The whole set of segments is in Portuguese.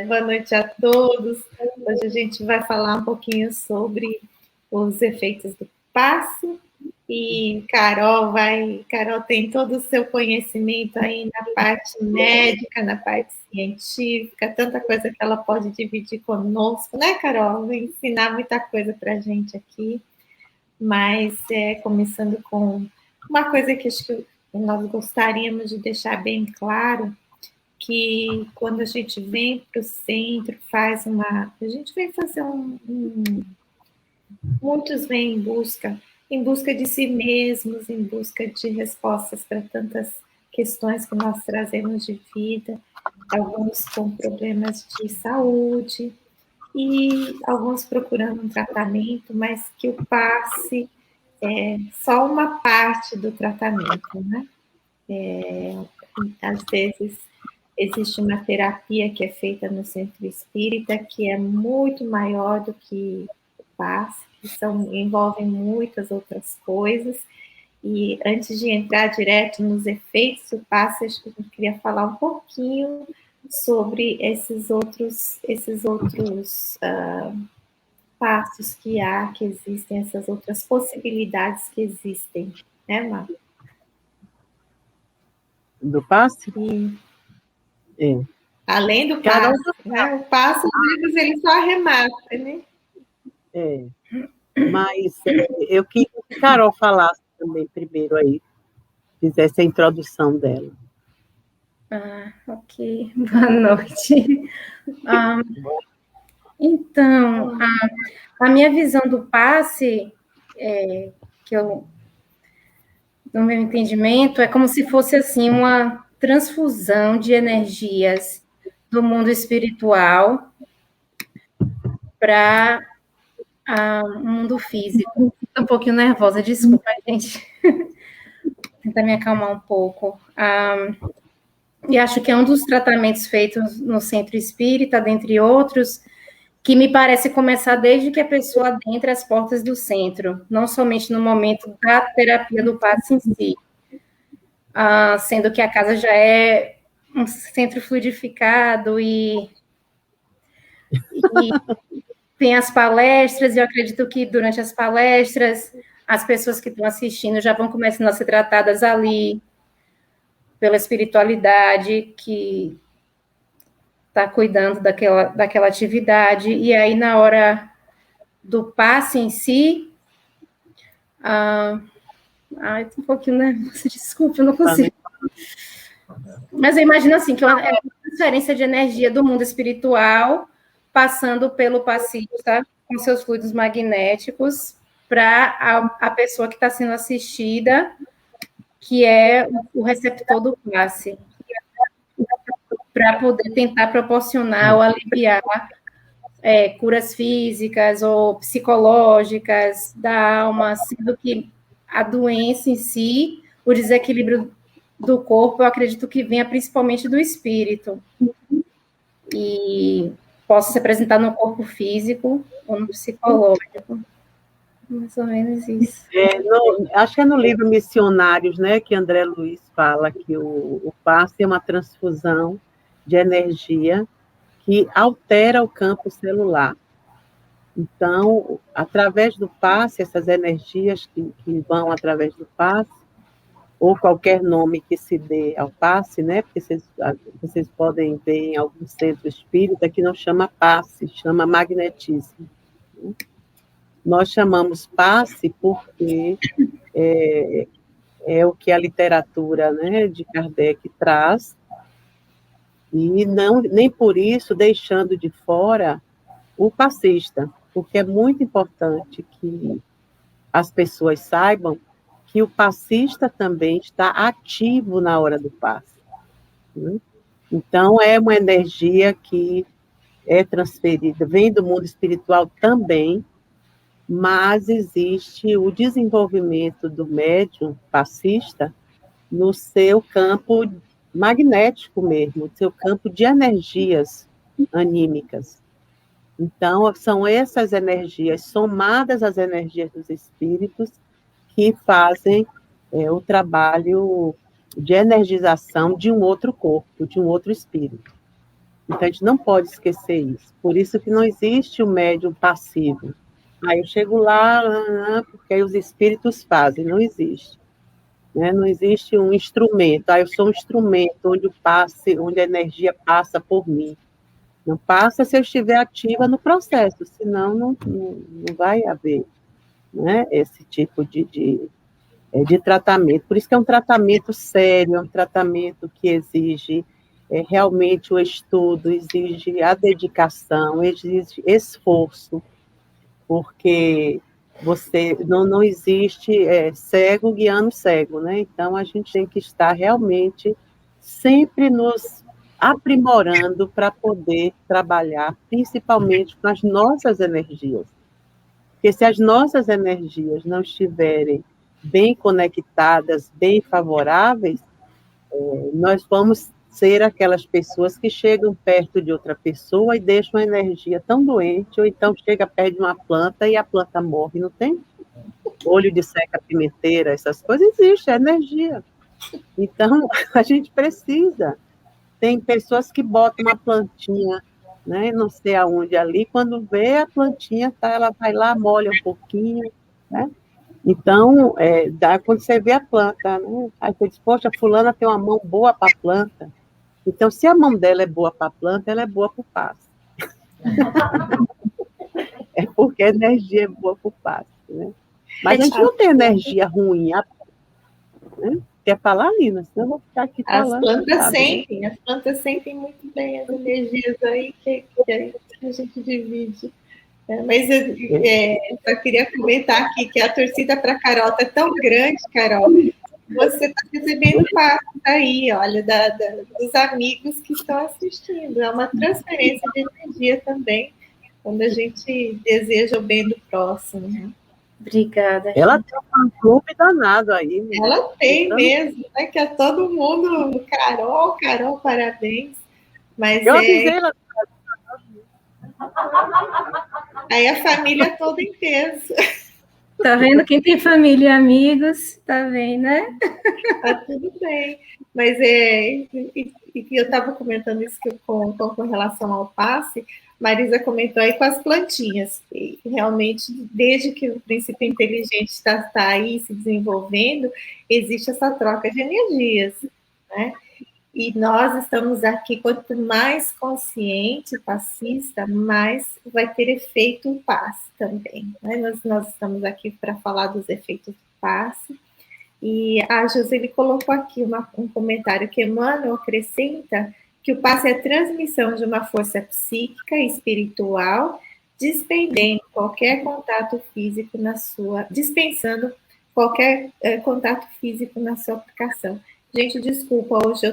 Boa noite a todos. Hoje a gente vai falar um pouquinho sobre os efeitos do passe e Carol tem todo o seu conhecimento aí na parte médica, na parte científica, tanta coisa que ela pode dividir conosco, né, Carol? Vai ensinar muita coisa para a gente aqui, mas começando com uma coisa que acho que nós gostaríamos de deixar bem claro, que quando a gente vem para o centro, a gente vem fazer muitos vêm em busca de si mesmos, em busca de respostas para tantas questões que nós trazemos de vida, alguns com problemas de saúde, e alguns procurando um tratamento, mas que o passe é só uma parte do tratamento, né? Às vezes existe uma terapia que é feita no centro espírita que é muito maior do que o passe, envolvem muitas outras coisas. E antes de entrar direto nos efeitos do passe, acho que a gente queria falar um pouquinho sobre esses outros passos que existem, essas outras possibilidades que existem, né, Mar? Do passe? É. Além do passe, né? O passe, às vezes, ele só arremata, né? Mas eu queria que a Carol falasse também primeiro aí, fizesse a introdução dela. Ok. Boa noite. Então, a minha visão do passe, no meu entendimento, é como se fosse assim uma transfusão de energias do mundo espiritual para o mundo físico. Estou um pouquinho nervosa, desculpa, gente. Vou tentar me acalmar um pouco. E acho que é um dos tratamentos feitos no centro espírita, dentre outros, que me parece começar desde que a pessoa adentra as portas do centro, não somente no momento da terapia do passe em si, sendo que a casa já é um centro fluidificado e tem as palestras, e eu acredito que durante as palestras as pessoas que estão assistindo já vão começando a ser tratadas ali pela espiritualidade que está cuidando daquela atividade, e aí na hora do passe em si, tô um pouquinho nervosa, desculpa, eu não consigo. Mas eu imagino assim, que é uma transferência de energia do mundo espiritual, passando pelo passista, com seus fluidos magnéticos, para a pessoa que está sendo assistida, que é o receptor do passe, para poder tentar proporcionar ou aliviar curas físicas ou psicológicas da alma, sendo que a doença em si, o desequilíbrio do corpo, eu acredito que venha principalmente do espírito. E possa se apresentar no corpo físico ou no psicológico. Mais ou menos isso. Acho que é no livro Missionários, né, que André Luiz fala que o passe é uma transfusão de energia que altera o campo celular. Então, através do passe, essas energias que vão através do passe, ou qualquer nome que se dê ao passe, né? Porque vocês podem ver em algum centro espírita que não chama passe, chama magnetismo. Nós chamamos passe porque é o que a literatura, né, de Kardec traz, e nem por isso deixando de fora o passista, porque é muito importante que as pessoas saibam que o passista também está ativo na hora do passe. Né? Então, é uma energia que é transferida, vem do mundo espiritual também, mas existe o desenvolvimento do médium passista no seu campo magnético mesmo, no seu campo de energias anímicas. Então, são essas energias, somadas às energias dos espíritos, que fazem o trabalho de energização de um outro corpo, de um outro espírito. Então, a gente não pode esquecer isso. Por isso que não existe o médium passivo. Aí eu chego lá, porque aí os espíritos fazem, não existe. Né? Não existe um instrumento. Eu sou um instrumento onde a energia passa por mim. Não passa se eu estiver ativa no processo, senão não vai haver, né, esse tipo de tratamento. Por isso que é um tratamento sério, é um tratamento que exige realmente o estudo, exige a dedicação, exige esforço, porque não existe cego guiando cego, né? Então, a gente tem que estar realmente sempre nos aprimorando para poder trabalhar, principalmente com as nossas energias. Porque se as nossas energias não estiverem bem conectadas, bem favoráveis, nós vamos ser aquelas pessoas que chegam perto de outra pessoa e deixam a energia tão doente, ou então chega perto de uma planta e a planta morre, não tem? Olho de seca pimenteira, essas coisas existem, é energia. Então, a gente precisa. Tem pessoas que botam uma plantinha, né, não sei aonde ali, quando vê a plantinha, ela vai lá, molha um pouquinho, né? Então, quando você vê a planta, né? Aí você diz, poxa, fulana tem uma mão boa para a planta. Então, se a mão dela é boa para a planta, ela é boa para o passe. É porque a energia é boa para o passe, né? Mas a gente não tem energia ruim, né? Quer falar, Lina? Senão eu vou ficar aqui falando. As plantas sentem muito bem as energias aí que a gente divide. Mas eu só queria comentar aqui que a torcida para a Carol está tão grande, Carol. Você está recebendo passos aí, olha, dos amigos que estão assistindo. É uma transferência de energia também, quando a gente deseja o bem do próximo. Né? Obrigada. Ela tem um clube danado aí. Né? Ela tem mesmo, né? Que é todo mundo, Carol, parabéns. Mas eu avisei ela. Aí a família toda em peso. Tá vendo? Quem tem família e amigos, tá vendo, né? Tá tudo bem. Mas eu estava comentando isso com relação ao passe, Marisa comentou aí com as plantinhas. E realmente, desde que o princípio inteligente está aí se desenvolvendo, existe essa troca de energias, né? E nós estamos aqui, quanto mais consciente, passista, mais vai ter efeito o passe também. Né? Nós estamos aqui para falar dos efeitos do passe. E a Joseli colocou aqui um comentário que Emmanuel acrescenta que o passe é a transmissão de uma força psíquica e espiritual, dispensando qualquer contato físico na sua aplicação. Gente, desculpa, hoje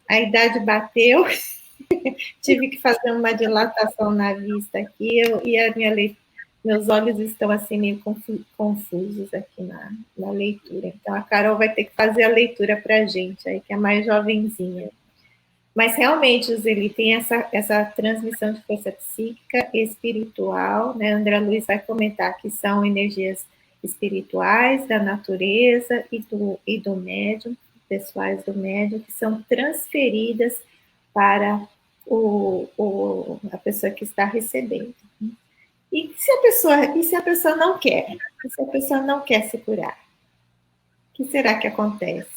a idade bateu, tive que fazer uma dilatação na vista aqui, meus olhos estão assim meio confusos aqui na leitura. Então, a Carol vai ter que fazer a leitura para a gente, aí, que é mais jovenzinha. Mas, realmente, Joseli, tem essa transmissão de força psíquica e espiritual, né? André Luiz vai comentar que são energias espirituais da natureza e do médium, pessoais do médium, que são transferidas para a pessoa que está recebendo. E se a pessoa não quer? E se a pessoa não quer se curar? O que será que acontece?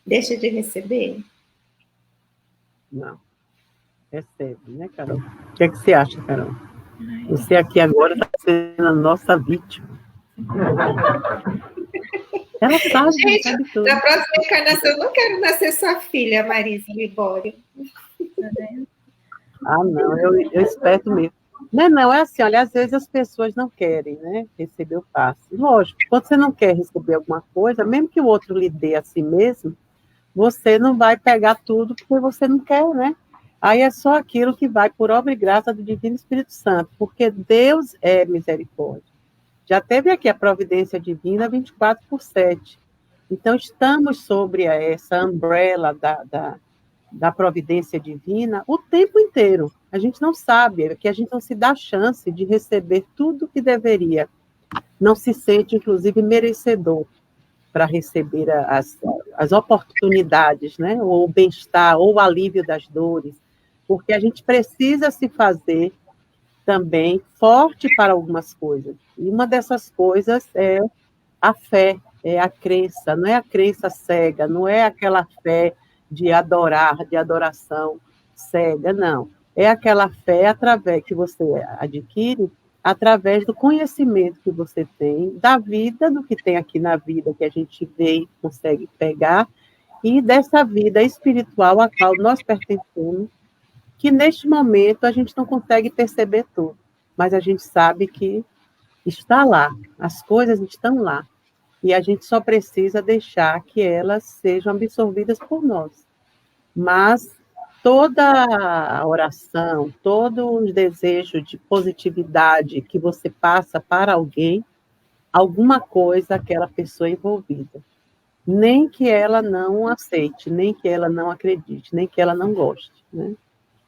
Deixa de receber? Não. Recebe, né, Carol? O que é que você acha, Carol? Você aqui agora está sendo a nossa vítima. Ela sabe, gente, sabe tudo. Na próxima encarnação eu não quero nascer sua filha, Marisa Libório. Ah, não, eu espero mesmo. Não, é assim, olha, às vezes as pessoas não querem, né, receber o passe. Lógico, quando você não quer receber alguma coisa, mesmo que o outro lhe dê a si mesmo, você não vai pegar tudo porque você não quer, né? Aí é só aquilo que vai por obra e graça do Divino Espírito Santo, porque Deus é misericórdia. Já teve aqui a providência divina 24/7. Então, estamos sobre essa umbrella da providência divina o tempo inteiro. A gente não sabe, é que a gente não se dá chance de receber tudo que deveria. Não se sente, inclusive, merecedor para receber as oportunidades, né? Ou o bem-estar, ou o alívio das dores. porque a gente precisa se fazer também forte para algumas coisas. E uma dessas coisas é a fé, é a crença, não é a crença cega, não é aquela fé de adorar, de adoração cega, não. É aquela fé através que você adquire através do conhecimento que você tem da vida, do que tem aqui na vida, que a gente vê e consegue pegar, e dessa vida espiritual a qual nós pertencemos, que neste momento a gente não consegue perceber tudo, mas a gente sabe que está lá, as coisas estão lá, e a gente só precisa deixar que elas sejam absorvidas por nós. Mas toda a oração, todo o desejo de positividade que você passa para alguém, alguma coisa aquela pessoa envolvida. Nem que ela não aceite, nem que ela não acredite, nem que ela não goste, né?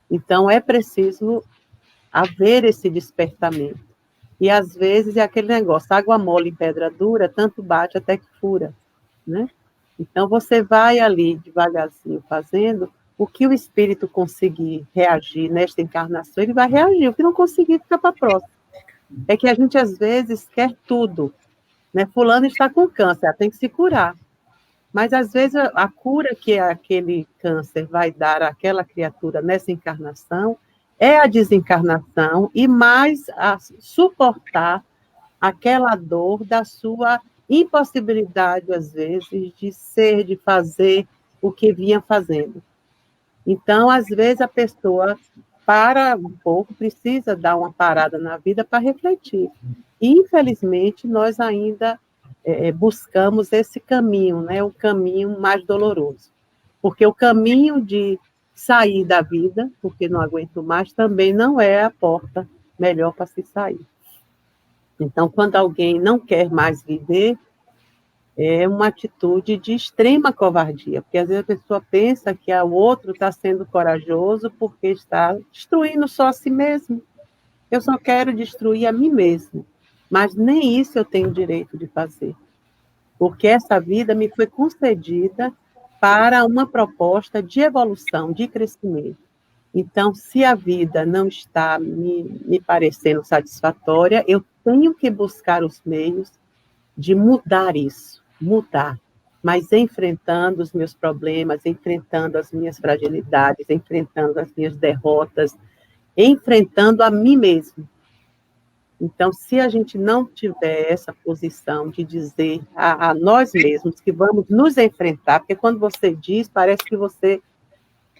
Então, é preciso haver esse despertamento. E, às vezes, é aquele negócio, água mole em pedra dura, tanto bate até que fura, né? Então, você vai ali, devagarzinho, fazendo o que o espírito conseguir reagir nesta encarnação, ele vai reagir. O que não conseguir, fica para a próxima. É que a gente, às vezes, quer tudo, né? Fulano está com câncer, tem que se curar. Mas, às vezes, a cura que aquele câncer vai dar àquela criatura nessa encarnação é a desencarnação e mais a suportar aquela dor da sua impossibilidade, às vezes, de ser, de fazer o que vinha fazendo. Então, às vezes, a pessoa para um pouco, precisa dar uma parada na vida para refletir. E, infelizmente, nós ainda buscamos esse caminho, né, o caminho mais doloroso. Porque o caminho de sair da vida, porque não aguento mais, também não é a porta melhor para se sair. Então, quando alguém não quer mais viver, é uma atitude de extrema covardia, porque às vezes a pessoa pensa que o outro está sendo corajoso porque está destruindo só a si mesmo. Eu só quero destruir a mim mesmo, mas nem isso eu tenho direito de fazer, porque essa vida me foi concedida para uma proposta de evolução, de crescimento. Então, se a vida não está me parecendo satisfatória, eu tenho que buscar os meios de mudar isso, mudar, mas enfrentando os meus problemas, enfrentando as minhas fragilidades, enfrentando as minhas derrotas, enfrentando a mim mesmo. Então, se a gente não tiver essa posição de dizer a nós mesmos que vamos nos enfrentar, porque quando você diz, parece que você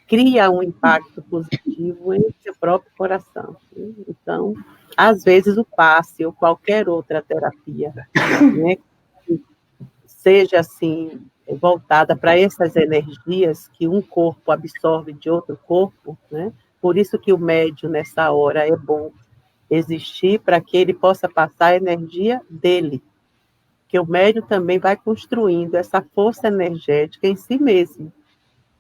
cria um impacto positivo em seu próprio coração. Então, às vezes o passe ou qualquer outra terapia, né, que seja assim, voltada para essas energias que um corpo absorve de outro corpo, né? Por isso que o médium, nessa hora, é bom existir para que ele possa passar a energia dele, que o médium também vai construindo essa força energética em si mesmo.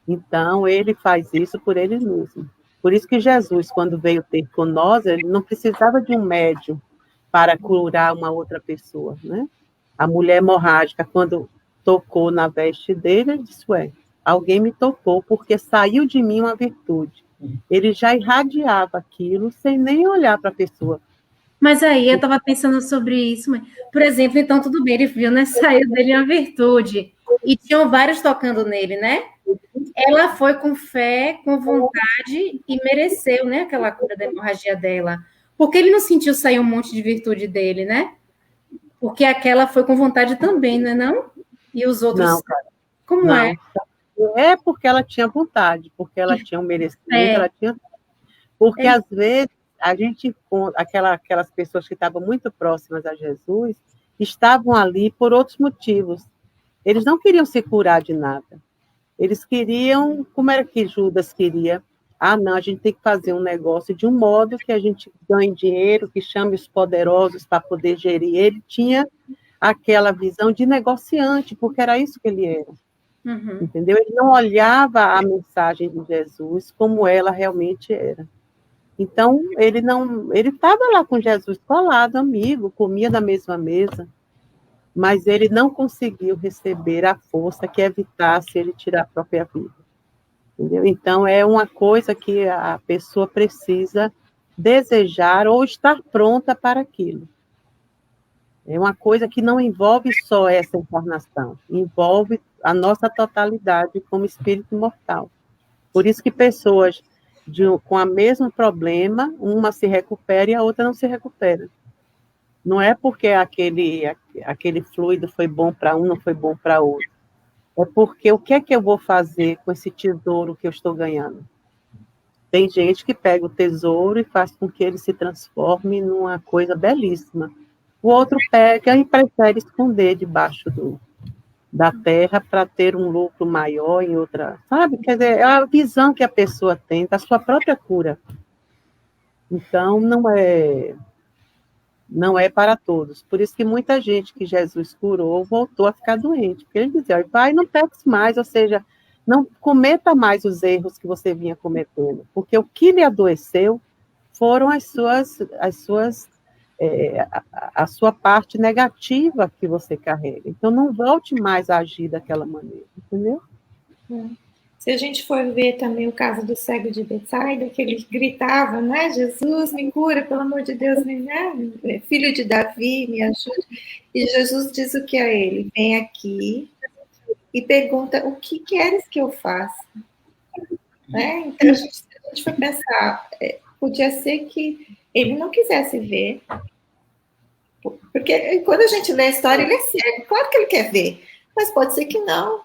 Então, ele faz isso por ele mesmo. Por isso que Jesus, quando veio ter com nós, ele não precisava de um médium para curar uma outra pessoa, né? A mulher hemorrágica, quando tocou na veste dele, ele disse, alguém me tocou, porque saiu de mim uma virtude. Ele já irradiava aquilo sem nem olhar para a pessoa. Mas aí eu estava pensando sobre isso, mas, por exemplo, então tudo bem, ele viu, né? Saiu dele uma virtude. E tinham vários tocando nele, né? Ela foi com fé, com vontade e mereceu, né? Aquela cura da hemorragia dela. Porque ele não sentiu sair um monte de virtude dele, né? Porque aquela foi com vontade também, não é não? E os outros... Não, cara. Como não. é? É porque ela tinha vontade, porque ela tinha um merecimento, ela tinha... Porque, às vezes, a gente encontra aquelas pessoas que estavam muito próximas a Jesus, estavam ali por outros motivos. Eles não queriam se curar de nada. Eles queriam... Como era que Judas queria? Não, a gente tem que fazer um negócio de um modo que a gente ganhe dinheiro, que chame os poderosos para poder gerir. Ele tinha aquela visão de negociante, porque era isso que ele era. Uhum. Entendeu? Ele não olhava a mensagem de Jesus como ela realmente era. Então, ele estava lá com Jesus colado, amigo, comia na mesma mesa, mas ele não conseguiu receber a força que evitasse ele tirar a própria vida. Entendeu? Então, é uma coisa que a pessoa precisa desejar ou estar pronta para aquilo. É uma coisa que não envolve só essa encarnação, envolve a nossa totalidade como espírito imortal. Por isso que pessoas com o mesmo problema, uma se recupera e a outra não se recupera. Não é porque aquele fluido foi bom para um, não foi bom para outro. É porque o que é que eu vou fazer com esse tesouro que eu estou ganhando? Tem gente que pega o tesouro e faz com que ele se transforme numa coisa belíssima. O outro pega e prefere esconder debaixo da terra para ter um lucro maior em outra, sabe? Quer dizer, é a visão que a pessoa tem da sua própria cura. Então, não é para todos. Por isso que muita gente que Jesus curou voltou a ficar doente. Porque ele dizia, vai, não peques mais, ou seja, não cometa mais os erros que você vinha cometendo. Porque o que lhe adoeceu foram a sua parte negativa que você carrega. Então, não volte mais a agir daquela maneira, entendeu? Se a gente for ver também o caso do cego de Betsaida, que ele gritava, né? Jesus, me cura, pelo amor de Deus, né? Filho de Davi, me ajude. E Jesus diz o que a ele? Vem aqui e pergunta, o que queres que eu faça? Né? Então, se a gente for pensar, podia ser que ele não quisesse ver, porque quando a gente lê a história, ele é cego, claro que ele quer ver, mas pode ser que não.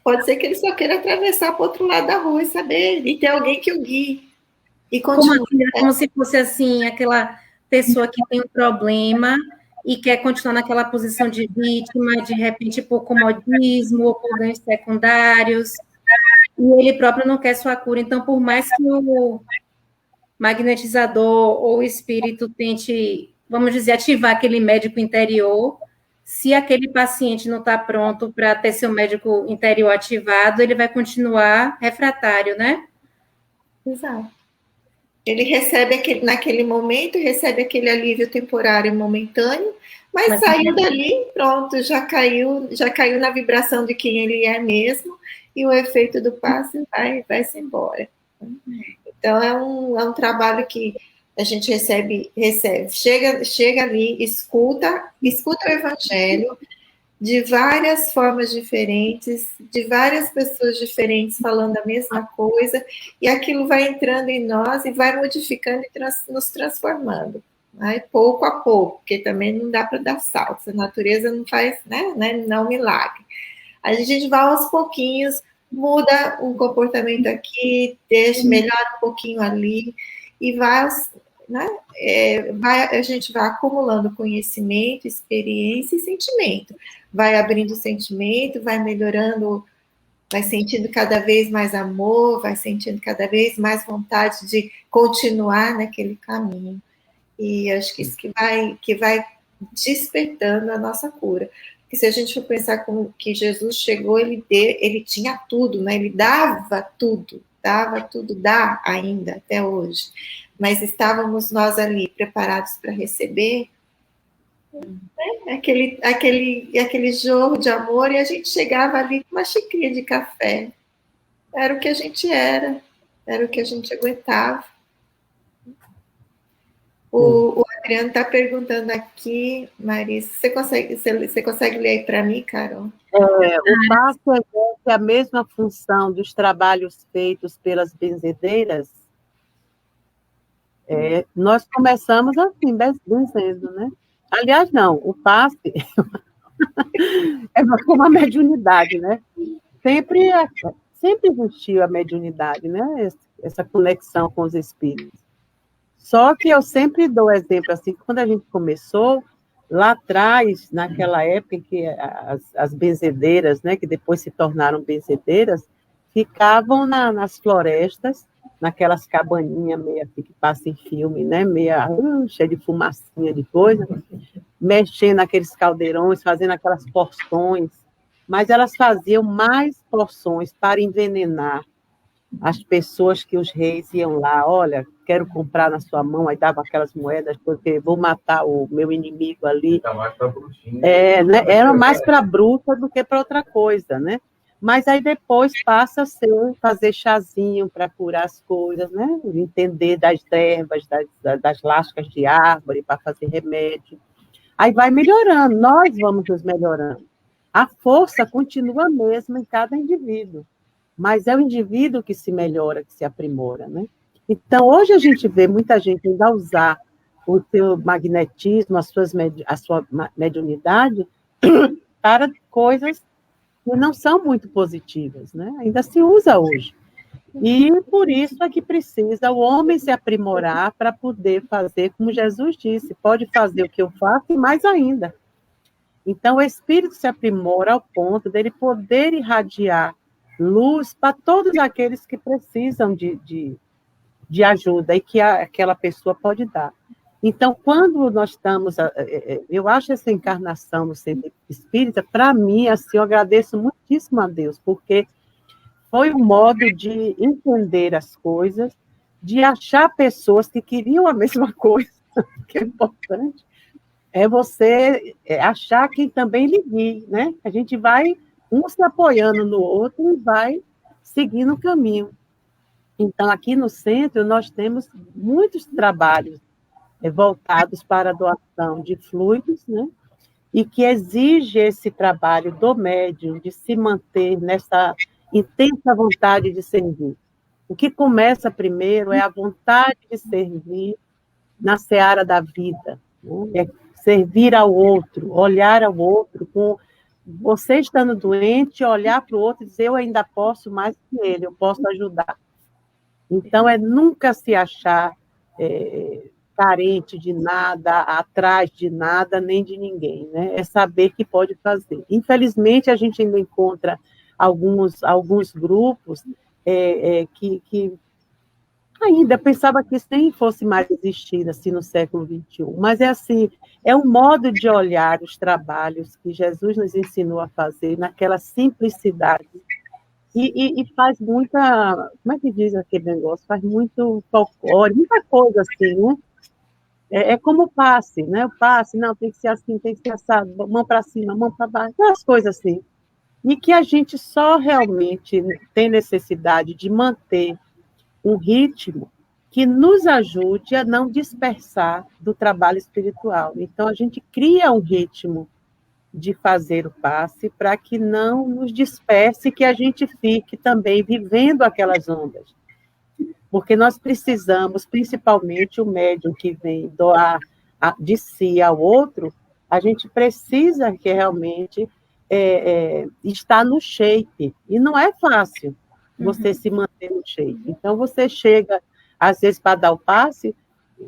Pode ser que ele só queira atravessar para o outro lado da rua e saber, e ter alguém que o guie. E continue. Como se fosse assim, aquela pessoa que tem um problema e quer continuar naquela posição de vítima, de repente por comodismo ou por ganhos secundários, e ele próprio não quer sua cura. Então, por mais que o magnetizador ou o espírito tente, vamos dizer, ativar aquele médico interior, se aquele paciente não está pronto para ter seu médico interior ativado, ele vai continuar refratário, né? Exato. Ele recebe naquele momento, recebe aquele alívio temporário momentâneo, mas saiu dali, pronto, já caiu na vibração de quem ele é mesmo, e o efeito do passe vai-se embora. Então, é um trabalho que a gente recebe, chega ali, escuta o evangelho de várias formas diferentes, de várias pessoas diferentes falando a mesma coisa, e aquilo vai entrando em nós e vai modificando e nos transformando, né? Pouco a pouco, porque também não dá para dar saltos, a natureza não faz, né? Não milagre. A gente vai aos pouquinhos, muda um comportamento aqui, melhora um pouquinho ali, e vai, né? A gente vai acumulando conhecimento, experiência e sentimento. Vai abrindo o sentimento, vai melhorando, vai sentindo cada vez mais amor, vai sentindo cada vez mais vontade de continuar naquele caminho. E acho que isso que vai despertando a nossa cura. Porque se a gente for pensar como que Jesus chegou, ele tinha tudo, né? Ele dava tudo, dá ainda até hoje. Mas estávamos nós ali preparados para receber, né? aquele jorro de amor, e a gente chegava ali com uma xicrinha de café. Era o que a gente era o que a gente aguentava. O Adriano está perguntando aqui, Marisa, você consegue ler aí para mim, Carol? O passo é a mesma função dos trabalhos feitos pelas benzedeiras. Nós começamos assim, benzendo, né? Aliás, não, o passe é como a mediunidade, né? Sempre existiu a mediunidade, né? Essa conexão com os espíritos. Só que eu sempre dou exemplo assim, quando a gente começou, lá atrás, naquela época em que as benzedeiras, né, que depois se tornaram benzedeiras, ficavam nas florestas, naquelas cabaninhas meio assim que passa em filme, né, meia cheia de fumacinha de coisa, mexendo naqueles caldeirões, fazendo aquelas porções, mas elas faziam mais porções para envenenar as pessoas que os reis iam lá, olha, quero comprar na sua mão, aí dava aquelas moedas, porque vou matar o meu inimigo ali. Tá mais para bruxinha. Né? Era mais para bruxa do que para outra coisa, né? Mas aí depois passa a ser fazer chazinho para curar as coisas, né? Entender das ervas, das lascas de árvore para fazer remédio. Aí vai melhorando, nós vamos nos melhorando. A força continua a mesma em cada indivíduo, mas é o indivíduo que se melhora, que se aprimora, né? Então, hoje a gente vê muita gente ainda usar o seu magnetismo, a sua mediunidade, para coisas que não são muito positivas, né? Ainda se usa hoje. E por isso é que precisa o homem se aprimorar para poder fazer, como Jesus disse, pode fazer o que eu faço e mais ainda. Então, o espírito se aprimora ao ponto dele poder irradiar luz para todos aqueles que precisam de ajuda e que aquela pessoa pode dar. Então, quando nós estamos... Eu acho essa encarnação no centro espírita, para mim, assim, eu agradeço muitíssimo a Deus, porque foi um modo de entender as coisas, de achar pessoas que queriam a mesma coisa, que é importante, é você achar quem também lhe guie, né? A gente vai um se apoiando no outro e vai seguindo o caminho. Então, aqui no centro, nós temos muitos trabalhos voltados para a doação de fluidos, né? E que exige esse trabalho do médium de se manter nessa intensa vontade de servir. O que começa primeiro é a vontade de servir na seara da vida, né? É servir ao outro, olhar ao outro, com você estando doente, olhar para o outro e dizer, eu ainda posso mais que ele, eu posso ajudar. Então, é nunca se achar carente de nada, atrás de nada, nem de ninguém, né? É saber que pode fazer. Infelizmente, a gente ainda encontra alguns grupos que ainda pensava que isso nem fosse mais existir assim, no século XXI. Mas é assim, é um modo de olhar os trabalhos que Jesus nos ensinou a fazer, naquela simplicidade. E faz muita... Como é que diz aquele negócio? Faz muito folclore, muita coisa assim, né? É como o passe, né? O passe, não, tem que ser assim, tem que ser assado, mão para cima, mão para baixo, aquelas coisas assim. E que a gente só realmente tem necessidade de manter um ritmo que nos ajude a não dispersar do trabalho espiritual. Então, a gente cria um ritmo de fazer o passe para que não nos disperse, que a gente fique também vivendo aquelas ondas. Porque nós precisamos, principalmente o médium que vem doar de si ao outro, a gente precisa que realmente está no shape. E não é fácil você se manter no shape. Então, você chega, às vezes, para dar o passe,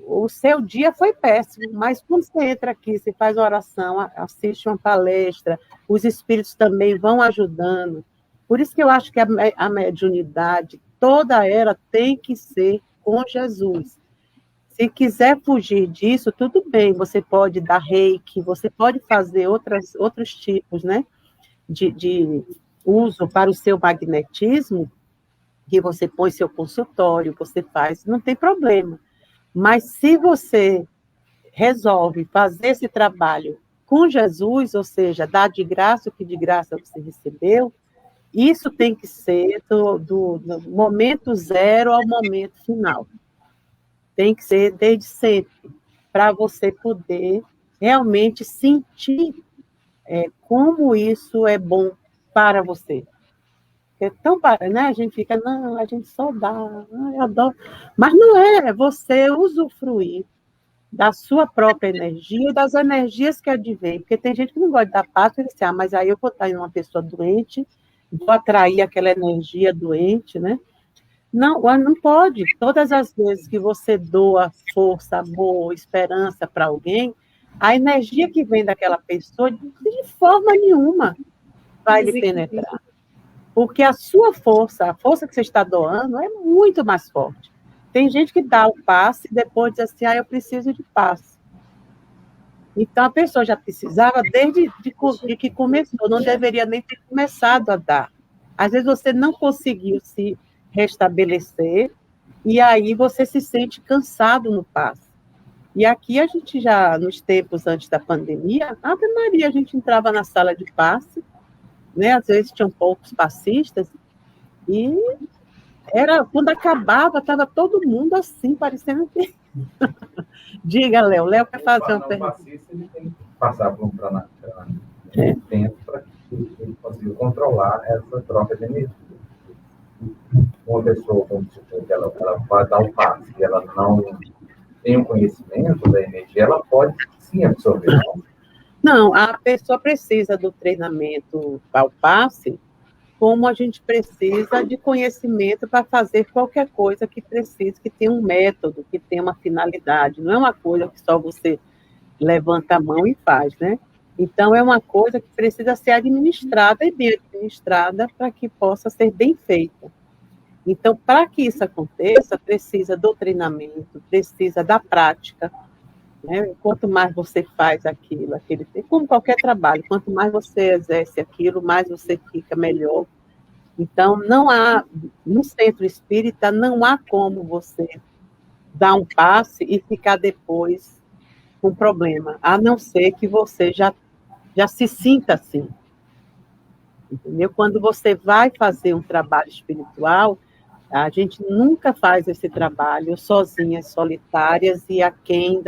o seu dia foi péssimo, mas quando você entra aqui, você faz oração, assiste uma palestra, os espíritos também vão ajudando. Por isso que eu acho que a mediunidade, toda ela tem que ser com Jesus. Se quiser fugir disso, tudo bem, você pode dar reiki, você pode fazer outros tipos, né, de uso para o seu magnetismo, que você põe seu consultório, você faz, não tem problema. Mas se você resolve fazer esse trabalho com Jesus, ou seja, dar de graça o que de graça você recebeu, isso tem que ser do momento zero ao momento final. Tem que ser desde sempre, para você poder realmente sentir como isso é bom para você. É tão, né? A gente fica, não, a gente só dá, eu adoro. Mas não é você usufruir da sua própria energia e das energias que advêm. Porque tem gente que não gosta de dar passo e diz, mas aí eu vou estar em uma pessoa doente, vou atrair aquela energia doente, né? Não, não pode. Todas as vezes que você doa força, amor, esperança para alguém, a energia que vem daquela pessoa, de forma nenhuma, vai lhe penetrar. Porque a sua força, a força que você está doando, é muito mais forte. Tem gente que dá o passe e depois diz assim, eu preciso de passe. Então, a pessoa já precisava desde que começou, não deveria nem ter começado a dar. Às vezes você não conseguiu se restabelecer e aí você se sente cansado no passe. E aqui a gente já, nos tempos antes da pandemia, Ave Maria, a gente entrava na sala de passe, né? Às vezes tinham poucos passistas, e quando acabava, estava todo mundo assim, parecendo que... Diga, Léo. Léo quer fazer uma pergunta. O passista ele tem que passar por um tempo para que ele consiga controlar essa troca de energia. Uma pessoa, como se for, que ela vai dar um passe, que ela não tem o conhecimento da energia, ela pode sim absorver. Não, a pessoa precisa do treinamento ao passe, como a gente precisa de conhecimento para fazer qualquer coisa que precise, que tenha um método, que tenha uma finalidade. Não é uma coisa que só você levanta a mão e faz, né? Então, é uma coisa que precisa ser administrada e bem administrada para que possa ser bem feita. Então, para que isso aconteça, precisa do treinamento, precisa da prática, né? Quanto mais você faz aquilo, como qualquer trabalho, quanto mais você exerce aquilo, mais você fica melhor. Então, no centro espírita, não há como você dar um passe e ficar depois com problema, a não ser que você já se sinta assim. Entendeu? Quando você vai fazer um trabalho espiritual, a gente nunca faz esse trabalho sozinhas, solitárias e aquém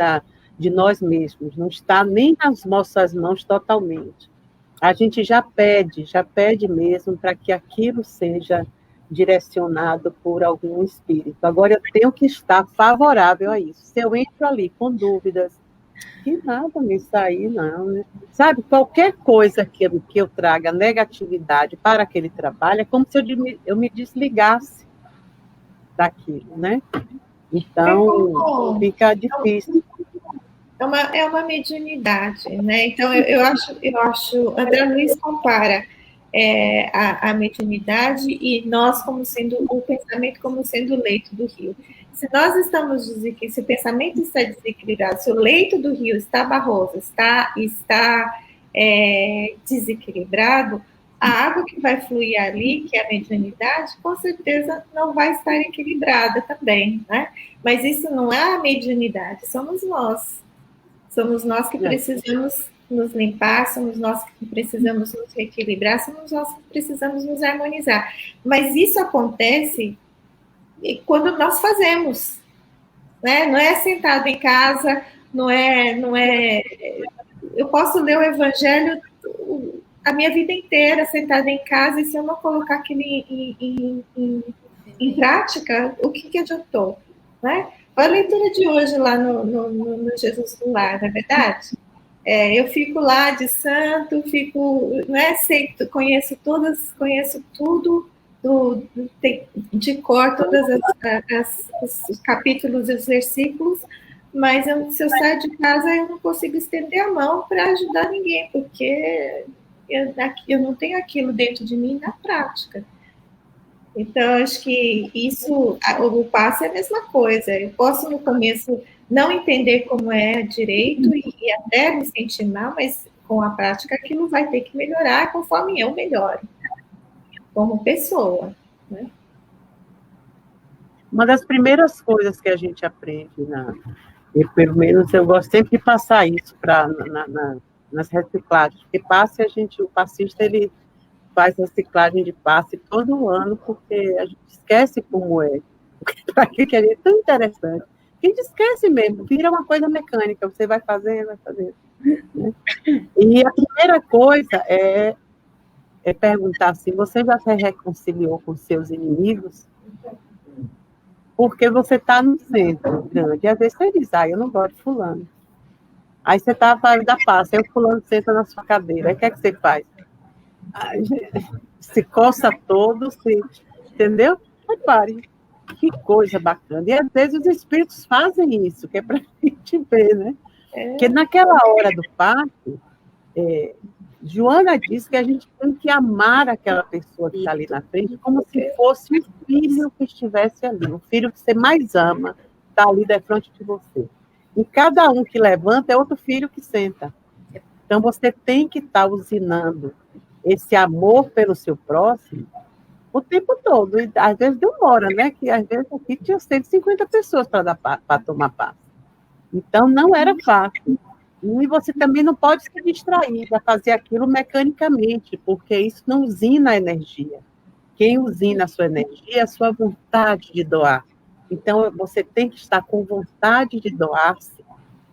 de nós mesmos, não está nem nas nossas mãos totalmente. A gente já pede mesmo para que aquilo seja direcionado por algum espírito. Agora, eu tenho que estar favorável a isso. Se eu entro ali com dúvidas, que nada me sair, não, né? Sabe, qualquer coisa que eu traga negatividade para aquele trabalho, é como se eu me desligasse daquilo, né? Então, fica difícil. É uma mediunidade, né? Então, eu acho, André Luiz compara a mediunidade e nós como sendo, o pensamento como sendo o leito do rio. Se nós estamos desequilibrados, se o pensamento está desequilibrado, se o leito do rio está barroso, está desequilibrado, a água que vai fluir ali, que é a mediunidade, com certeza não vai estar equilibrada também, né? Mas isso não é a mediunidade, somos nós. Somos nós que precisamos nos limpar, somos nós que precisamos nos reequilibrar, somos nós que precisamos nos harmonizar. Mas isso acontece quando nós fazemos, né? Não é sentado em casa, não é. Eu posso ler o Evangelho a minha vida inteira sentada em casa, e se eu não colocar aquilo em prática, o que adiantou, né? Olha a leitura de hoje lá no Jesus do Lar, não é verdade? Eu fico lá de santo, conheço tudo de cor, todos os capítulos e os versículos, mas se eu saio de casa, eu não consigo estender a mão para ajudar ninguém, porque eu não tenho aquilo dentro de mim na prática. Então, acho que o passo é a mesma coisa. Eu posso, no começo, não entender como é direito e até me sentir mal, mas com a prática aquilo vai ter que melhorar conforme eu melhoro, como pessoa, né? Uma das primeiras coisas que a gente aprende, e pelo menos eu gosto sempre de passar isso nas reciclagens, porque o passista, ele faz reciclagem de passe todo ano, porque a gente esquece como é. Para que é tão interessante. A gente esquece mesmo, vira uma coisa mecânica, você vai fazendo. Né? E a primeira coisa é perguntar se você já se reconciliou com seus inimigos, porque você está no centro grande. E às vezes você diz, eu não gosto de fulano. Aí você está fazendo a passe, aí o fulano senta na sua cadeira, aí o que é que você faz? Se coça todo, entendeu? Repare, que coisa bacana. E às vezes os espíritos fazem isso, que é para a gente ver, né? Porque naquela hora do parto, Joana disse que a gente tem que amar aquela pessoa que está ali na frente como se fosse o filho que estivesse ali, o filho que você mais ama, está ali de frente de você. E cada um que levanta é outro filho que senta. Então, você tem que estar usinando esse amor pelo seu próximo o tempo todo. E às vezes demora, né? Que às vezes aqui tinha 150 pessoas para tomar passe. Então, não era fácil. E você também não pode se distrair a fazer aquilo mecanicamente, porque isso não usina a energia. Quem usina a sua energia é a sua vontade de doar. Então, você tem que estar com vontade de doar-se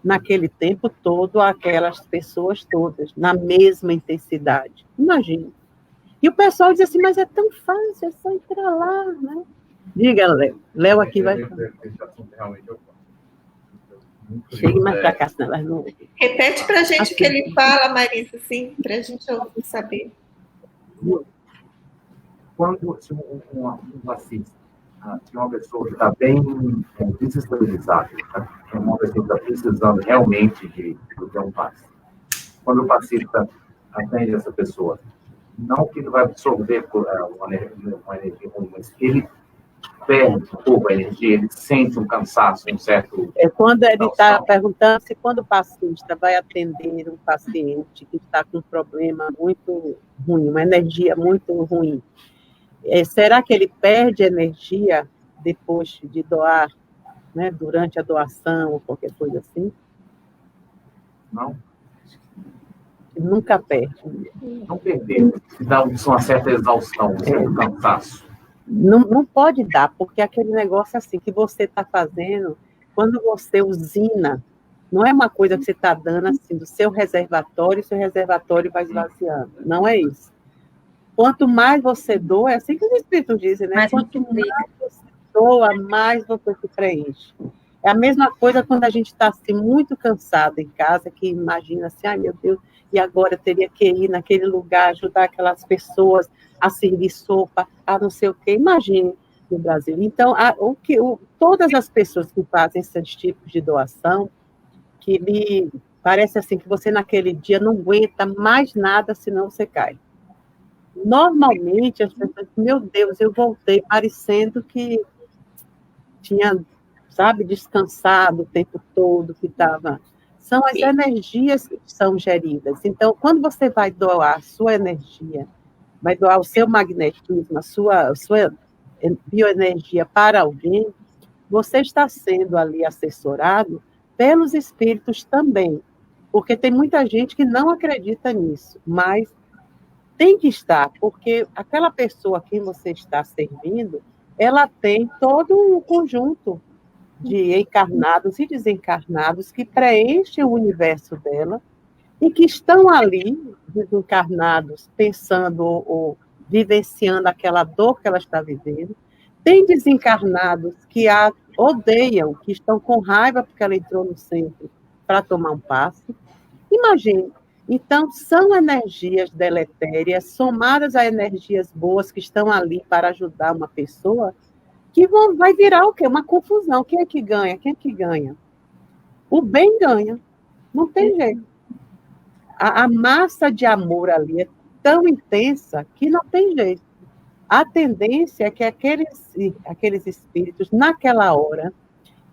naquele tempo todo àquelas pessoas todas, na mesma intensidade. Imagina. E o pessoal diz assim, mas é tão fácil, é só entrar lá, né? Diga, Léo. Léo aqui vai falar. Chegue mais para cá, senão elas não... Repete para a gente assim, o que ele fala, Marisa, assim, para a gente saber. Quando um fascista, se uma pessoa que está bem desestabilizada, uma pessoa que está precisando realmente de ter um passe, quando o fascista atende essa pessoa, não que ele vai absorver uma energia ruim, mas ele perde um pouco a energia, ele sente um cansaço, um certo... Quando ele está perguntando se quando o passista vai atender um paciente que está com um problema muito ruim, uma energia muito ruim, será que ele perde energia depois de doar, né, durante a doação ou qualquer coisa assim? Não. Nunca perde. Não perder, dá uma certa exaustão, um certo cansaço. Não pode dar, porque aquele negócio assim que você está fazendo, quando você usina, não é uma coisa que você está dando assim do seu reservatório vai esvaziando. Não é isso. Quanto mais você doa, é assim que os espíritos dizem, né? Quanto mais você doa, mais você se preenche. É a mesma coisa quando a gente está assim, muito cansado em casa, que imagina assim, ai meu Deus, e agora eu teria que ir naquele lugar, ajudar aquelas pessoas a servir sopa, a não sei o quê. Imagine no Brasil. Então, todas as pessoas que fazem esses tipos de doação, que lhe parece assim que você naquele dia não aguenta mais nada, senão você cai. Normalmente, as pessoas dizem, meu Deus, eu voltei parecendo que tinha, sabe, descansado o tempo todo, que estava... São as energias que são geridas. Então, quando você vai doar a sua energia, vai doar o seu magnetismo, a sua bioenergia para alguém, você está sendo ali assessorado pelos espíritos também. Porque tem muita gente que não acredita nisso, mas tem que estar, porque aquela pessoa a quem você está servindo, ela tem todo um conjunto de encarnados e desencarnados que preenchem o universo dela e que estão ali, desencarnados, pensando ou vivenciando aquela dor que ela está vivendo. Tem desencarnados que a odeiam, que estão com raiva porque ela entrou no centro para tomar um passe. Imagine. Então, são energias deletérias somadas a energias boas que estão ali para ajudar uma pessoa, que vai virar o quê? Uma confusão. Quem é que ganha? Quem é que ganha? O bem ganha. Não tem jeito. A massa de amor ali é tão intensa que não tem jeito. A tendência é que aqueles espíritos, naquela hora,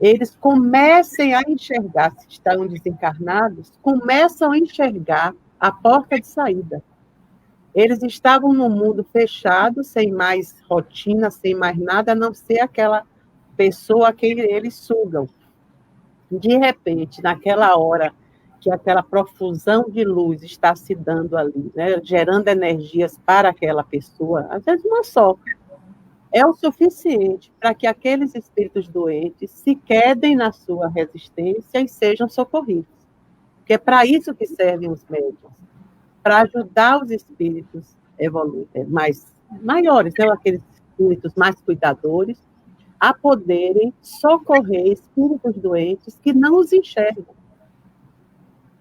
eles comecem a enxergar, se estão desencarnados, começam a enxergar a porta de saída. Eles estavam num mundo fechado, sem mais rotina, sem mais nada, a não ser aquela pessoa a quem eles sugam. De repente, naquela hora que aquela profusão de luz está se dando ali, né, gerando energias para aquela pessoa, às vezes uma só, é o suficiente para que aqueles espíritos doentes se quedem na sua resistência e sejam socorridos. Porque é para isso que servem os médiuns, para ajudar os espíritos maiores, né, aqueles espíritos mais cuidadores, a poderem socorrer espíritos doentes que não os enxergam.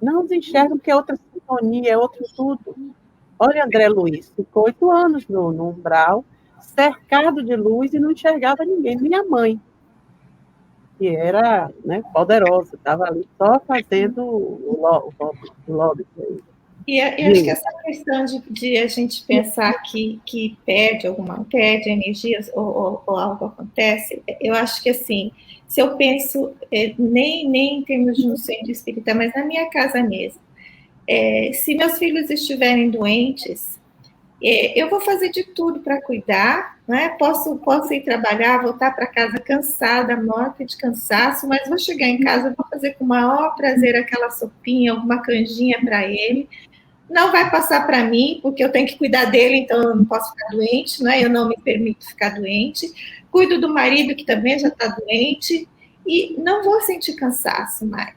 Não os enxergam porque é outra sintonia, é outro tudo. Olha, André Luiz, ficou 8 anos no umbral, cercado de luz e não enxergava ninguém, nem a mãe, que era, né, poderosa, estava ali só fazendo o lobby. E eu acho que essa questão de a gente pensar que perde energia ou algo acontece, eu acho que assim, se eu penso, nem em termos de um centro espírita, mas na minha casa mesmo, se meus filhos estiverem doentes, Eu vou fazer de tudo para cuidar, né? Posso ir trabalhar, voltar para casa cansada, morta de cansaço, mas vou chegar em casa, vou fazer com o maior prazer aquela sopinha, alguma canjinha para ele. Não vai passar para mim, porque eu tenho que cuidar dele, então eu não posso ficar doente, né? Eu não me permito ficar doente. Cuido do marido, que também já está doente, e não vou sentir cansaço mais.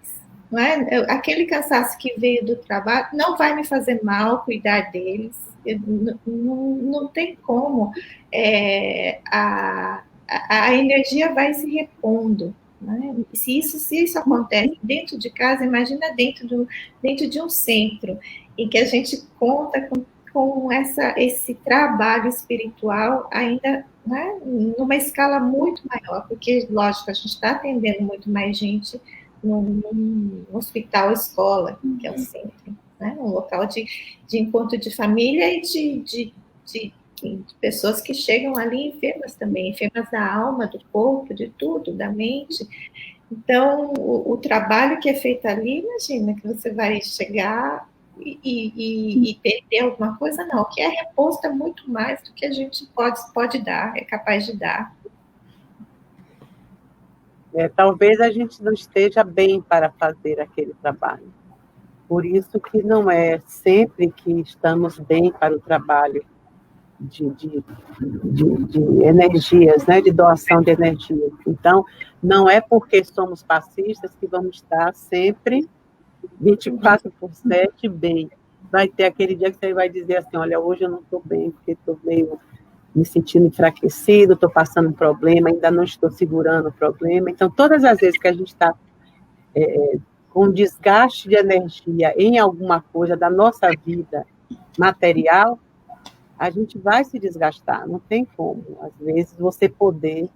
Não é? Aquele cansaço que veio do trabalho não vai me fazer mal cuidar deles. Não tem como. A energia vai se repondo. Né? Se isso acontece dentro de casa, imagina dentro de um centro, em que a gente conta com esse trabalho espiritual ainda, né, numa escala muito maior, porque, lógico, a gente está atendendo muito mais gente num hospital escola, que é o centro, né, um local de encontro de família e de pessoas que chegam ali enfermas também, enfermas da alma, do corpo, de tudo, da mente. Então, o trabalho que é feito ali, imagina que você vai chegar e perder alguma coisa, não, que é reposto é muito mais do que a gente pode dar, é capaz de dar. Talvez a gente não esteja bem para fazer aquele trabalho. Por isso que não é sempre que estamos bem para o trabalho de energias, né, de doação de energia. Então, não é porque somos passistas que vamos estar sempre 24/7 bem. Vai ter aquele dia que você vai dizer assim, olha, hoje eu não estou bem, porque estou meio me sentindo enfraquecido, estou passando um problema, ainda não estou segurando o problema. Então, todas as vezes que a gente está com desgaste de energia em alguma coisa da nossa vida material, a gente vai se desgastar, não tem como. Às vezes, você poder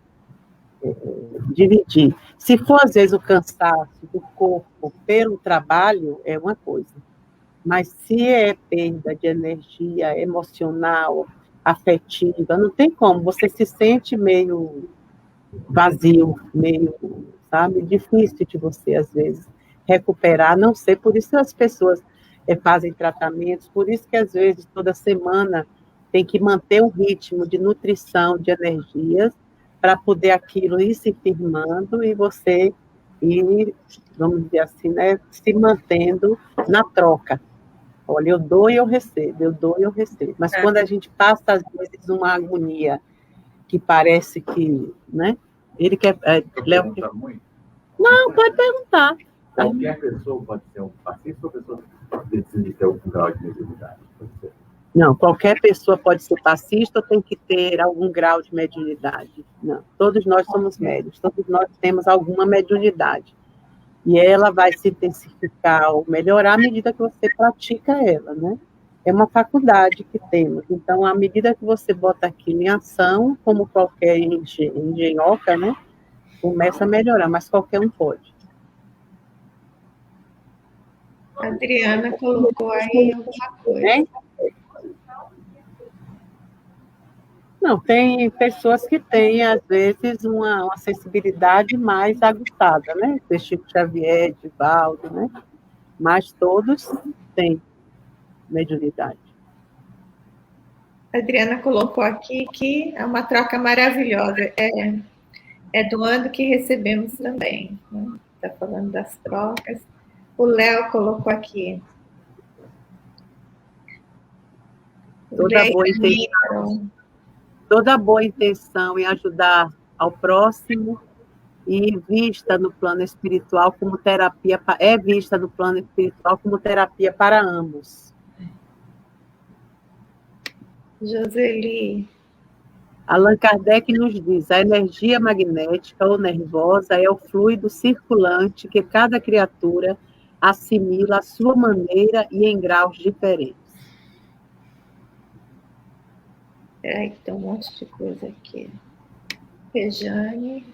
dividir. Se for, às vezes, o cansaço do corpo pelo trabalho, é uma coisa. Mas se é perda de energia emocional, afetiva, não tem como. Você se sente meio vazio, meio, sabe, difícil de você, às vezes, recuperar. Não sei, por isso as pessoas fazem tratamentos, por isso que, às vezes, toda semana tem que manter um ritmo de nutrição de energias para poder aquilo ir se firmando e você ir, vamos dizer assim, né, se mantendo na troca. Olha, eu dou e eu recebo, eu dou e eu recebo. Mas quando a gente passa, às vezes, uma agonia que parece que, né, ele quer... Léo, não, pode perguntar. Qualquer pessoa pode ser um passista ou pessoa precisa ter algum grau de mediunidade? Não, qualquer pessoa pode ser passista ou tem que ter algum grau de mediunidade. Não, todos nós somos médiuns, todos nós temos alguma mediunidade. E ela vai se intensificar ou melhorar à medida que você pratica ela, né? É uma faculdade que temos. Então, à medida que você bota aquilo em ação, como qualquer engenhoca, né? Começa a melhorar, mas qualquer um pode. A Adriana colocou aí alguma coisa. Não, tem pessoas que têm, às vezes, uma sensibilidade mais aguçada, né? De Chico Xavier, de Valdo, né? Mas todos têm mediunidade. A Adriana colocou aqui que é uma troca maravilhosa. É doando que recebemos também. Né? Está falando das trocas. O Léo colocou aqui. Toda boa intenção em ajudar ao próximo e vista no plano espiritual como terapia, é vista no plano espiritual como terapia para ambos. Joseli. Allan Kardec nos diz, a energia magnética ou nervosa é o fluido circulante que cada criatura assimila à sua maneira e em graus diferentes. Peraí, que tem um monte de coisa aqui. Rejane.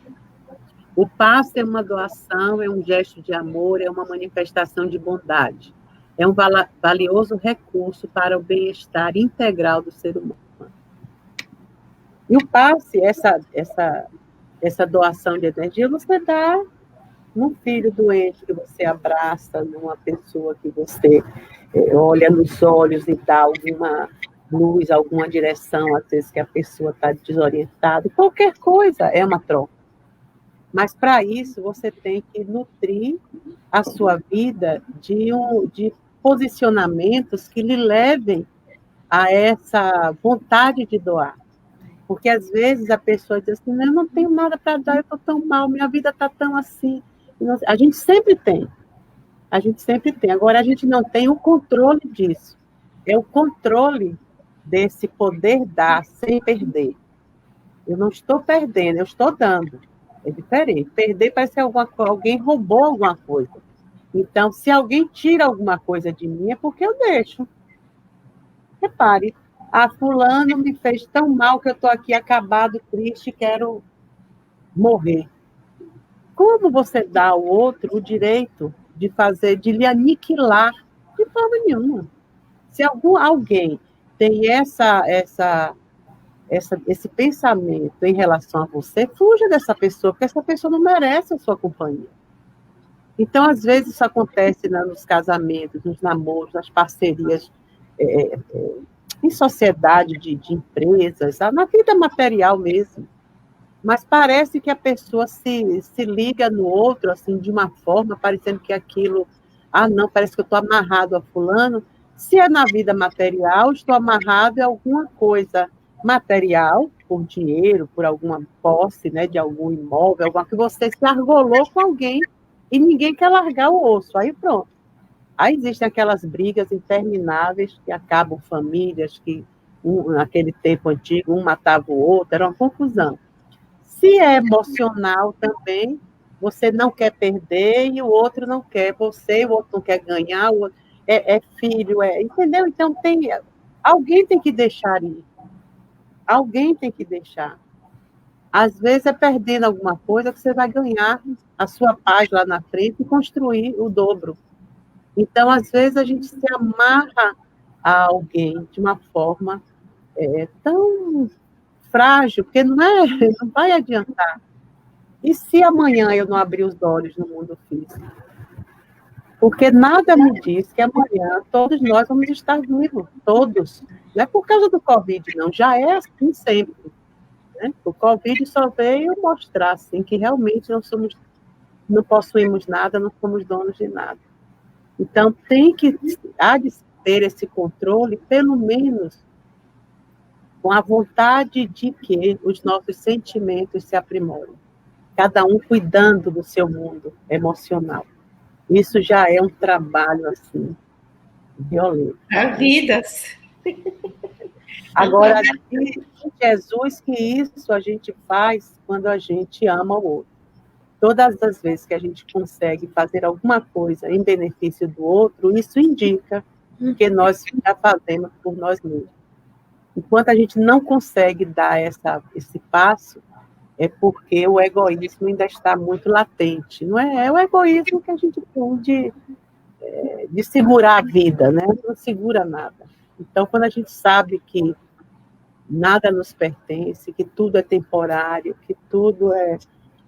O passe é uma doação, é um gesto de amor, é uma manifestação de bondade. É um valioso recurso para o bem-estar integral do ser humano. E o passe, essa doação de energia, você dá num filho doente que você abraça, numa pessoa que você olha nos olhos e dá luz, alguma direção, às vezes que a pessoa está desorientada, qualquer coisa é uma troca. Mas, para isso, você tem que nutrir a sua vida de posicionamentos que lhe levem a essa vontade de doar. Porque, às vezes, a pessoa diz assim, eu não tenho nada para dar, eu estou tão mal, minha vida está tão assim. A gente sempre tem. A gente sempre tem. Agora, a gente não tem o controle disso. É o controle desse poder dar sem perder. Eu não estou perdendo, eu estou dando. É diferente. Perder parece que alguém roubou alguma coisa. Então, se alguém tira alguma coisa de mim, é porque eu deixo. Repare, fulano me fez tão mal que eu estou aqui acabado, triste, quero morrer. Como você dá ao outro o direito de lhe aniquilar? De forma nenhuma. Se alguém tem esse pensamento em relação a você, fuja dessa pessoa, porque essa pessoa não merece a sua companhia. Então, às vezes, isso acontece nos casamentos, nos namoros, nas parcerias, em sociedade de empresas, na vida material mesmo. Mas parece que a pessoa se liga no outro assim, de uma forma, parecendo que aquilo... não, parece que eu estou amarrado a fulano. Se é na vida material, estou amarrado a alguma coisa material, por dinheiro, por alguma posse, né, de algum imóvel, alguma que você se argolou com alguém e ninguém quer largar o osso. Aí pronto. Aí existem aquelas brigas intermináveis que acabam famílias, que naquele tempo antigo um matava o outro, era uma confusão. Se é emocional também, você não quer perder e o outro não quer você, o outro não quer ganhar, o outro é filho, entendeu? Então alguém tem que deixar ir. Alguém tem que deixar. Às vezes é perdendo alguma coisa que você vai ganhar a sua paz lá na frente e construir o dobro. Então, às vezes, a gente se amarra a alguém de uma forma tão frágil, porque não vai adiantar. E se amanhã eu não abrir os olhos no mundo físico? Porque nada me diz que amanhã todos nós vamos estar vivos, todos. Não é por causa do Covid, não, já é assim sempre. Né? O Covid só veio mostrar assim, que realmente não possuímos nada, não somos donos de nada. Então, há de ter esse controle, pelo menos com a vontade de que os nossos sentimentos se aprimorem. Cada um cuidando do seu mundo emocional. Isso já é um trabalho, assim, violento. A vidas. Agora, diz Jesus que isso a gente faz quando a gente ama o outro. Todas as vezes que a gente consegue fazer alguma coisa em benefício do outro, isso indica que nós já fazemos por nós mesmos. Enquanto a gente não consegue dar esse passo, é porque o egoísmo ainda está muito latente. Não é o egoísmo que a gente tem de segurar a vida, né? Não segura nada. Então, quando a gente sabe que nada nos pertence, que tudo é temporário, que tudo é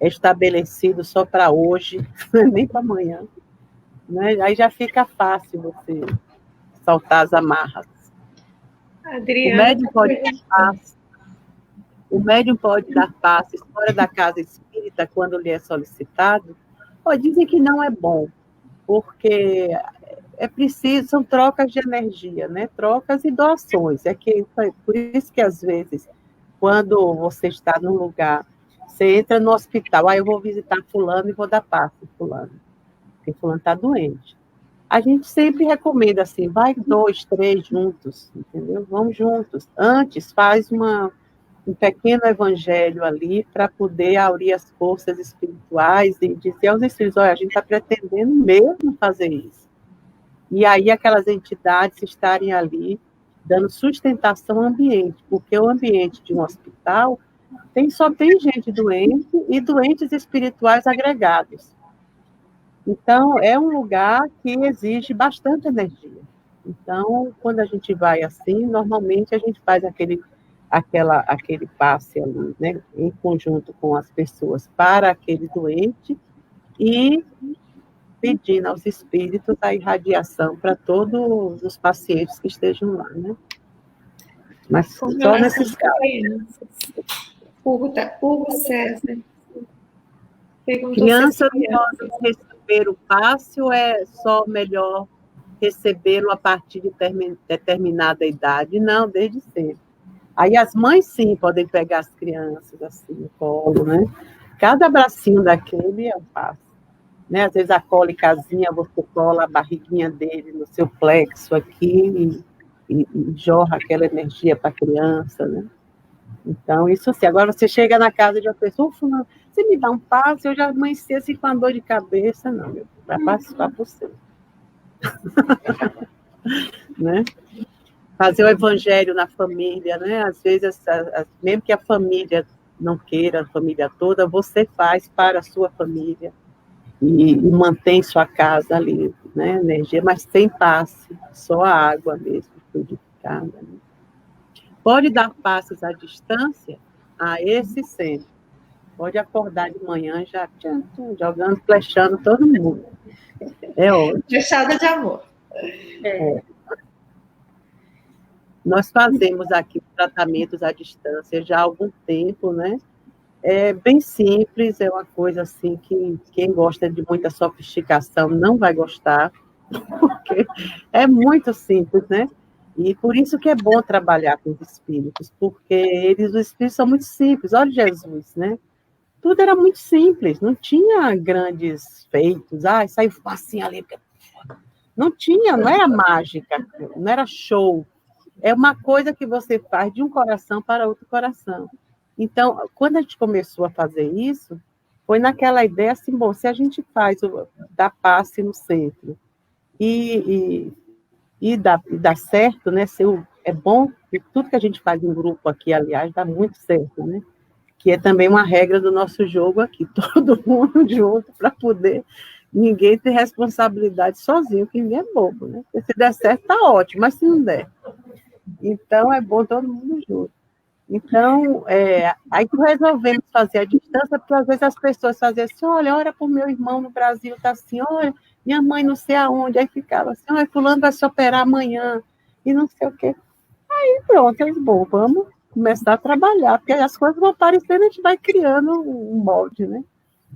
estabelecido só para hoje, nem para amanhã, né? Aí já fica fácil você soltar as amarras. Adriana, o médium pode dar passes fora da casa espírita quando lhe é solicitado? Dizem que não é bom, porque é preciso, são trocas de energia, né? Trocas e doações. Por isso que, às vezes, quando você está num lugar, você entra no hospital, eu vou visitar fulano e vou dar passe fulano, porque fulano está doente. A gente sempre recomenda assim, vai 2, 3 juntos, entendeu? Vamos juntos. Antes, faz um pequeno evangelho ali para poder aurir as forças espirituais e dizer aos espíritos, olha, a gente está pretendendo mesmo fazer isso. E aí aquelas entidades estarem ali dando sustentação ao ambiente, porque o ambiente de um hospital só tem gente doente e doentes espirituais agregados. Então, é um lugar que exige bastante energia. Então, quando a gente vai assim, normalmente a gente faz aquele passe ali, né, em conjunto com as pessoas para aquele doente e pedindo aos espíritos a irradiação para todos os pacientes que estejam lá, né? Mas Com só relação nesses às casos. crianças. Hugo César perguntou se as Crianças crianças... podem receber o passe ou é só melhor recebê-lo a partir de determinada idade? Não, desde sempre. Aí as mães, sim, podem pegar as crianças assim no colo, né? Cada bracinho daquele é um passe. Né? Às vezes a cólicazinha, você cola a barriguinha dele no seu plexo aqui e jorra aquela energia para a criança, né? Então, isso assim. Agora, você chega na casa de uma pessoa, você me dá um passe, eu já amanheci assim com a dor de cabeça, não, meu, para passar por você. Né? Fazer o evangelho na família, né? Às vezes, mesmo que a família não queira, a família toda, você faz para a sua família e mantém sua casa ali, né? Energia, mas sem passe, só a água mesmo, purificada. Né? Pode dar passes à distância? A esse sempre. Pode acordar de manhã já jogando, flechando todo mundo. É ótimo. Flechada de amor. É. Nós fazemos aqui tratamentos à distância já há algum tempo, né? É bem simples, é uma coisa assim que quem gosta de muita sofisticação não vai gostar, porque é muito simples, né? E por isso que é bom trabalhar com os espíritos, porque os espíritos são muito simples. Olha Jesus, né? Tudo era muito simples, não tinha grandes feitos, saiu facinho ali. Não tinha, não era mágica, não era show. É uma coisa que você faz de um coração para outro coração. Então, quando a gente começou a fazer isso, foi naquela ideia assim, bom, se a gente faz dá passe no centro e dá certo, né? É bom, e tudo que a gente faz em grupo aqui, aliás, dá muito certo, né? Que é também uma regra do nosso jogo aqui, todo mundo junto para poder ninguém ter responsabilidade sozinho, que ninguém é bobo, né? Se der certo, tá ótimo, mas se não der. Então, é bom todo mundo junto. Então, aí que resolvemos fazer a distância, porque às vezes as pessoas faziam assim, olha, ora para o meu irmão no Brasil, tá assim, olha, minha mãe não sei aonde, aí ficava assim, olha, fulano vai se operar amanhã, e não sei o quê. Aí pronto, eles, bom, vamos começar a trabalhar, porque as coisas vão aparecendo, a gente vai criando um molde, né?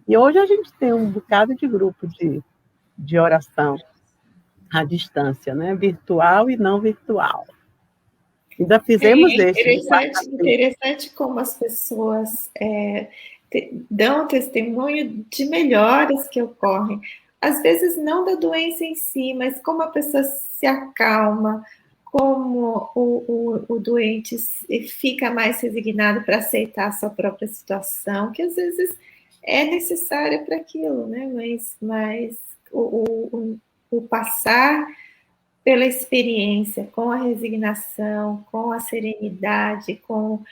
E hoje a gente tem um bocado de grupo de oração à distância, né? Virtual e não virtual. Ainda fizemos interessante como as pessoas dão testemunho de melhoras que ocorrem. Às vezes não da doença em si, mas como a pessoa se acalma, como o doente fica mais resignado para aceitar a sua própria situação, que às vezes é necessário para aquilo, né? Mas o passar pela experiência, com a resignação, com a serenidade, com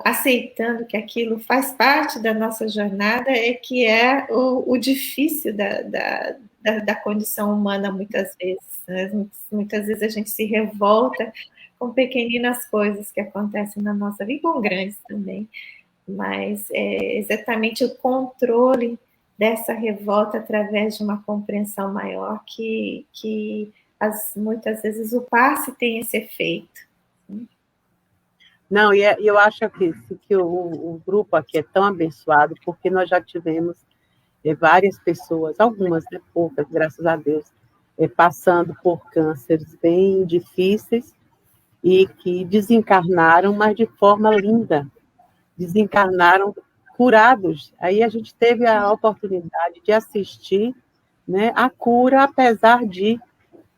aceitando que aquilo faz parte da nossa jornada, é que é o difícil da condição humana, muitas vezes. Né? Muitas vezes a gente se revolta com pequeninas coisas que acontecem na nossa vida, e com grandes também, mas é exatamente o controle dessa revolta através de uma compreensão maior que muitas vezes o passe tem esse efeito. Não, e eu acho que o grupo aqui é tão abençoado, porque nós já tivemos várias pessoas, algumas, né, poucas, graças a Deus, passando por cânceres bem difíceis e que desencarnaram, mas de forma linda, desencarnaram curados. Aí a gente teve a oportunidade de assistir, né, a cura, apesar de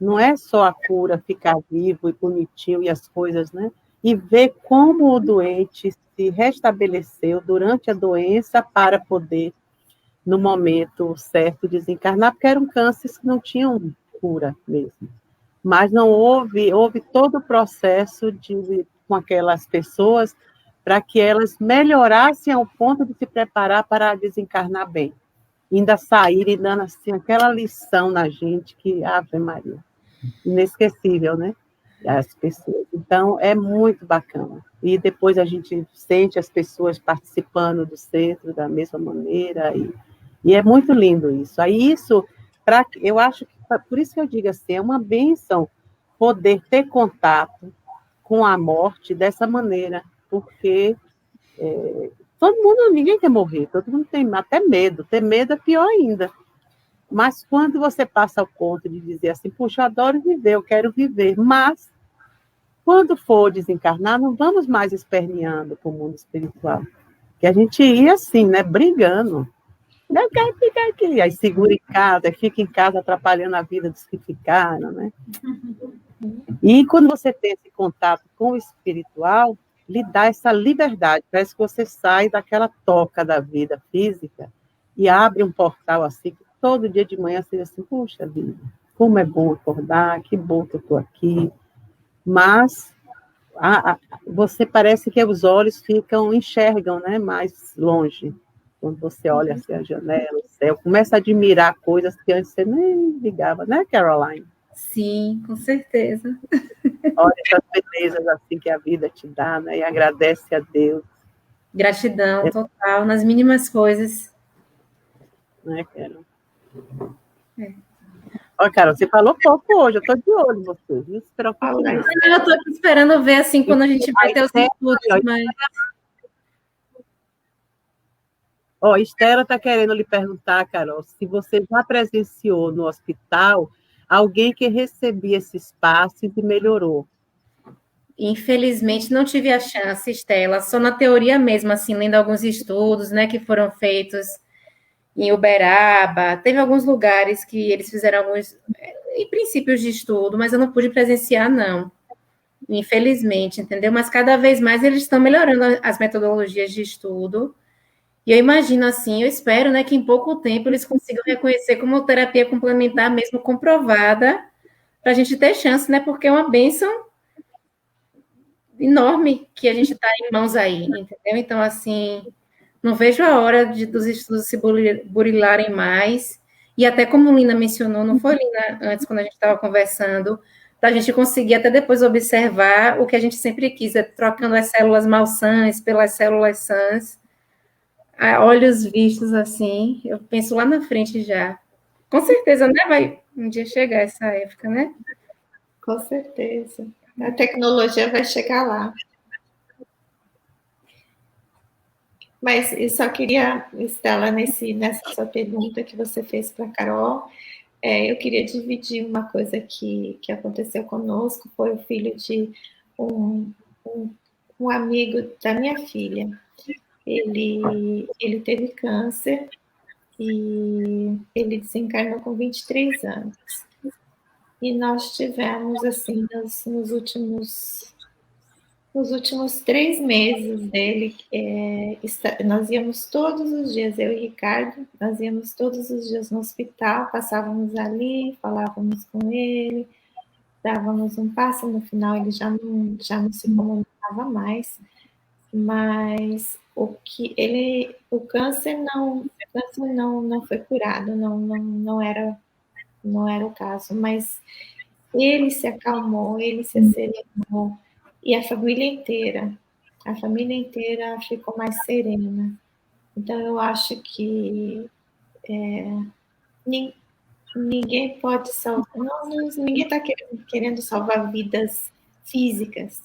não é só a cura, ficar vivo e bonitinho e as coisas, né? E ver como o doente se restabeleceu durante a doença para poder, no momento certo, desencarnar, porque eram cânceres que não tinham cura mesmo. Mas não houve todo o processo com aquelas pessoas para que elas melhorassem ao ponto de se preparar para desencarnar bem. Ainda saírem dando assim, aquela lição na gente que, Ave Maria, inesquecível, né? As pessoas. Então, é muito bacana. E depois a gente sente as pessoas participando do centro da mesma maneira, e é muito lindo isso. Aí eu acho que, por isso que eu digo assim, é uma bênção poder ter contato com a morte dessa maneira, porque todo mundo, ninguém quer morrer, todo mundo tem até medo, ter medo é pior ainda. Mas quando você passa ao ponto de dizer assim, puxa, eu adoro viver, eu quero viver, mas quando for desencarnar, não vamos mais esperneando para o mundo espiritual. Que a gente ia assim, né, brigando. Eu quero ficar aqui. Aí segura em casa, aí fica em casa atrapalhando a vida dos que ficaram, né? E quando você tem esse contato com o espiritual, lhe dá essa liberdade. Parece que você sai daquela toca da vida física e abre um portal assim, que todo dia de manhã você diz assim, puxa vida, como é bom acordar, que bom que eu estou aqui. Mas você parece que os olhos enxergam, né, mais longe. Quando você olha assim a janela, o céu, começa a admirar coisas que antes você nem ligava, né, Caroline? Sim, com certeza. Olha essas belezas assim que a vida te dá, né, e agradece a Deus. Gratidão total, nas mínimas coisas. Né, Carol? Olha, Carol, você falou pouco hoje, eu estou de olho em você, viu? Eu estou aqui esperando ver, assim, quando a gente vai ter os estudos, mas... Estela está querendo lhe perguntar, Carol, se você já presenciou no hospital alguém que recebia esses passes e melhorou. Infelizmente, não tive a chance, Estela, só na teoria mesmo, assim, lendo alguns estudos, né, que foram feitos em Uberaba, teve alguns lugares que eles fizeram alguns, em princípios de estudo, mas eu não pude presenciar, não, infelizmente, entendeu? Mas cada vez mais eles estão melhorando as metodologias de estudo, e eu imagino assim, eu espero, né, que em pouco tempo eles consigam reconhecer como terapia complementar mesmo comprovada, para a gente ter chance, né, porque é uma bênção enorme que a gente está em mãos aí, entendeu? Então, assim, não vejo a hora dos estudos se burilarem mais, e até como Lina mencionou, não foi, Lina, antes, quando a gente estava conversando, para a gente conseguir até depois observar o que a gente sempre quis, trocando as células malsãs pelas células sãs, a olhos vistos, assim, eu penso lá na frente já. Com certeza, né? Vai um dia chegar essa época, né? Com certeza. A tecnologia vai chegar lá. Mas eu só queria, Estela, nessa sua pergunta que você fez para a Carol, eu queria dividir uma coisa que aconteceu conosco, foi o filho de um amigo da minha filha. Ele teve câncer e ele desencarnou com 23 anos. E nós tivemos, assim, nos últimos 3 meses dele, nós íamos todos os dias, eu e Ricardo, nós íamos todos os dias no hospital, passávamos ali, falávamos com ele, dávamos um passo, no final ele já não se comunicava mais, mas o câncer não foi curado, não era o caso, mas ele se acalmou, ele se acelerou, e a família inteira ficou mais serena. Então, eu acho que ninguém pode salvar, ninguém está querendo salvar vidas físicas,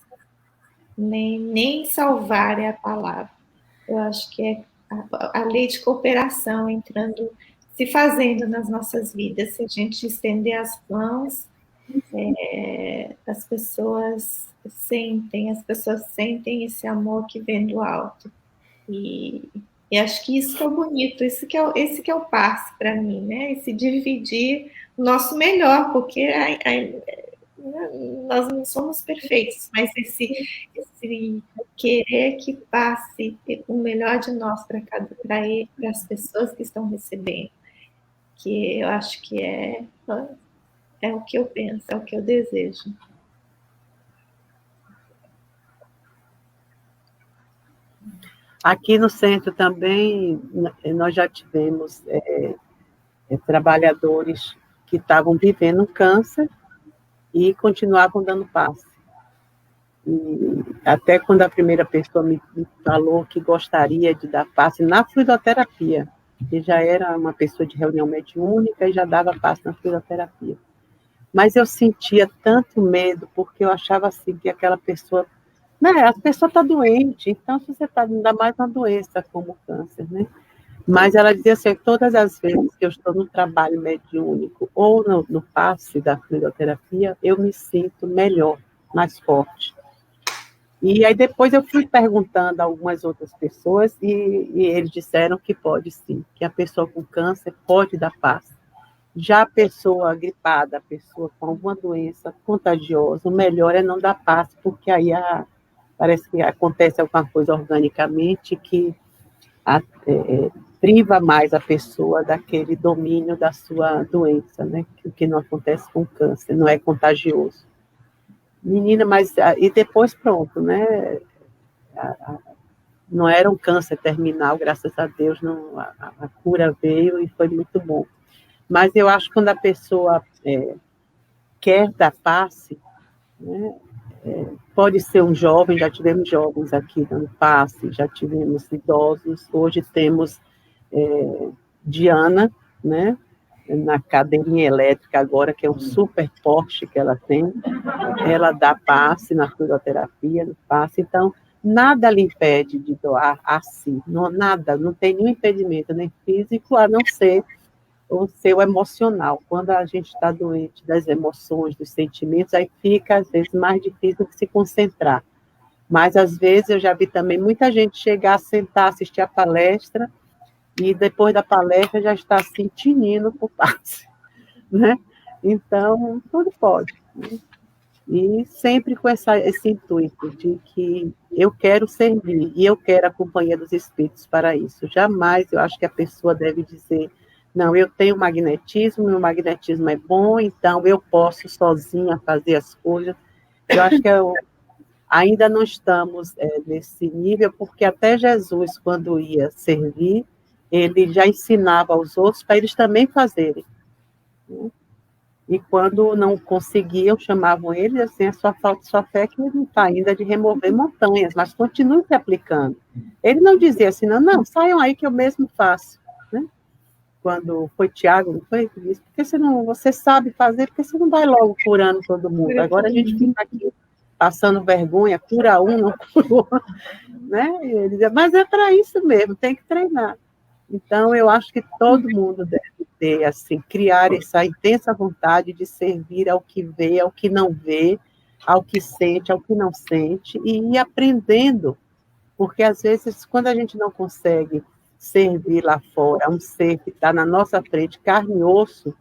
nem salvar é a palavra. Eu acho que é a lei de cooperação se fazendo nas nossas vidas. Se a gente estender as mãos, as pessoas sentem esse amor que vem do alto. E acho que isso que é o bonito, esse que é o passe para mim, né? Esse dividir o nosso melhor, porque nós não somos perfeitos, mas esse querer que passe o melhor de nós para as pessoas que estão recebendo, que eu acho que é o que eu penso, é o que eu desejo. Aqui no centro também, nós já tivemos trabalhadores que estavam vivendo câncer e continuavam dando passe. E até quando a primeira pessoa me falou que gostaria de dar passe na fluidoterapia, que já era uma pessoa de reunião mediúnica e já dava passe na fluidoterapia. mas eu sentia tanto medo, porque eu achava assim que aquela pessoa, né, a pessoa está doente, então se você está, ainda mais uma doença como o câncer, né? Mas ela dizia assim, todas as vezes que eu estou no trabalho mediúnico ou no passe da fluidoterapia, eu me sinto melhor, mais forte. E aí depois eu fui perguntando a algumas outras pessoas e eles disseram que pode sim, que a pessoa com câncer pode dar passe. Já a pessoa gripada, a pessoa com alguma doença contagiosa, o melhor é não dar passe, porque aí parece que acontece alguma coisa organicamente que priva mais a pessoa daquele domínio da sua doença, né? O que não acontece com o câncer, não é contagioso. Menina, mas e depois pronto, né? Não era um câncer terminal, graças a Deus, não, a cura veio e foi muito bom. Mas eu acho que quando a pessoa quer dar passe, né? Pode ser um jovem, já tivemos jovens aqui dando passe, já tivemos idosos, hoje temos Diana, né, na cadeirinha elétrica agora, que é um super Porsche que ela tem, ela dá passe na fluidoterapia, no passe, então nada lhe impede de doar a si, nada, não tem nenhum impedimento, nem físico, a não ser o seu emocional. Quando a gente está doente das emoções, dos sentimentos, aí fica, às vezes, mais difícil de se concentrar. Mas, às vezes, eu já vi também muita gente chegar, sentar, assistir a palestra, e depois da palestra já está assim, tinindo por passe, né? Então, tudo pode. Né? E sempre com esse intuito de que eu quero servir, e eu quero a companhia dos espíritos para isso. Jamais eu acho que a pessoa deve dizer, não, eu tenho magnetismo, meu magnetismo é bom, então eu posso sozinha fazer as coisas. Eu acho que ainda não estamos nesse nível, porque até Jesus, quando ia servir, ele já ensinava aos outros para eles também fazerem. Né? E quando não conseguiam, chamavam eles assim, a sua falta de sua fé que não está ainda de remover montanhas, mas continue se aplicando. Ele não dizia assim, não, saiam aí que eu mesmo faço. Né? Quando foi Tiago, não foi? Ele disse, porque você sabe fazer, porque você não vai logo curando todo mundo. Agora a gente fica aqui passando vergonha, cura um, não cura outro. Né? E ele dizia, mas é para isso mesmo, tem que treinar. Então, eu acho que todo mundo deve ter, assim, criar essa intensa vontade de servir ao que vê, ao que não vê, ao que sente, ao que não sente, e ir aprendendo, porque às vezes, quando a gente não consegue servir lá fora, um ser que está na nossa frente, carne e osso,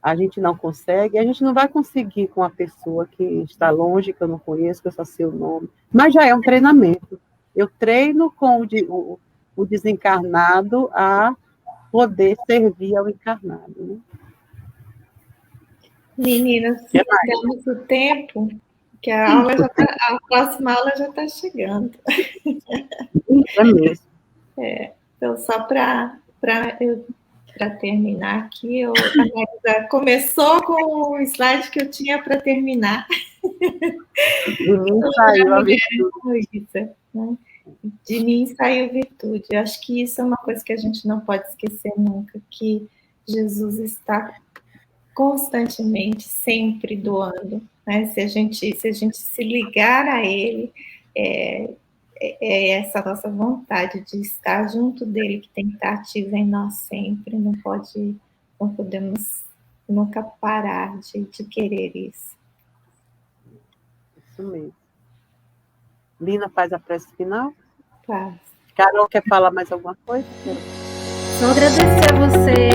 a gente não consegue, a gente não vai conseguir com a pessoa que está longe, que eu não conheço, que eu só sei o nome, mas já é um treinamento. Eu treino com o desencarnado a poder servir ao encarnado. Né? Meninas, temos o tempo, que a próxima aula já está chegando. É mesmo. Então, só para terminar aqui, a Marisa começou com o slide que eu tinha para terminar. De mim saiu a virtude. Né? De mim saiu virtude. Eu acho que isso é uma coisa que a gente não pode esquecer nunca, que Jesus está constantemente, sempre doando. Né? Se a gente se ligar a Ele, é essa nossa vontade de estar junto dele que tem que estar ativa em nós sempre. Não podemos nunca parar de querer isso. Isso mesmo. Lina faz a prece final? Faz. Carol, quer falar mais alguma coisa? Só agradecer a você